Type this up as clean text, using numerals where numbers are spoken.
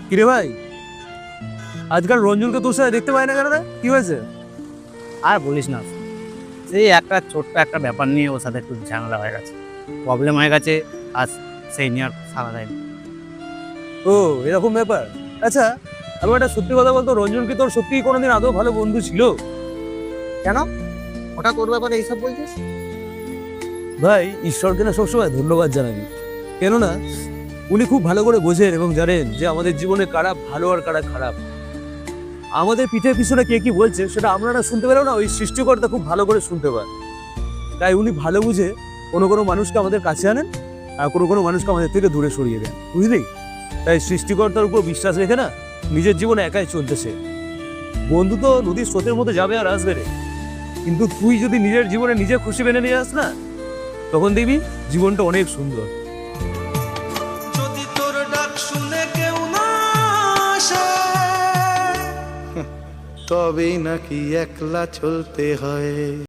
কিরে ভাই, আজকাল রঞ্জনকে তোর সাথে দেখতে পাই না কেন রে? কি হয়েছে? আর বলিস না, সেই একটা ছোট্ট একটা ব্যাপার নিয়ে ওর সাথে একটু ঝামেলা হয়ে গেছে, প্রবলেম হয়ে গেছে। আজ সেই নিয়ে আর সারা দেয়নি। ও, এরকম ব্যাপার। আচ্ছা, আমি একটা সত্যি কথা বলতো, রঞ্জন কি তোর সত্যি কোনোদিন আদৌ ভালো বন্ধু ছিল? কেন, ওটা তোর ব্যাপারে এইসব বলছিস? ভাই, ঈশ্বরকে না সবসময় ধন্যবাদ জানাবি। কেননা উনি খুব ভালো করে বোঝেন এবং জানেন যে আমাদের জীবনে কারা ভালো আর কারা খারাপ। আমাদের পিঠের পিছনে কে কি বলছে সেটা আমরা না শুনতে পেলেও না, ওই সৃষ্টিকর্তা খুব ভালো করে শুনতে পায়। তাই উনি ভালো বুঝে কোনো কোনো মানুষকে আমাদের কাছে আনেন, আর কোনো কোনো মানুষকে আমাদের থেকে দূরে সরিয়ে দেন, বুঝলি? তাই সৃষ্টিকর্তার উপর বিশ্বাস রেখে না নিজের জীবনে একাই চলতেছে। বন্ধু তো নদীর স্রোতের মতো যাবে আর আসবে রে, কিন্তু তুই যদি নিজের জীবনে নিজে খুশি মেনে নিয়ে আস না, তখন দেখবি জীবনটা অনেক সুন্দর। যদি তোর ডাক শুনে কেউ না আসে, তবেই নাকি একলা চলতে হয়।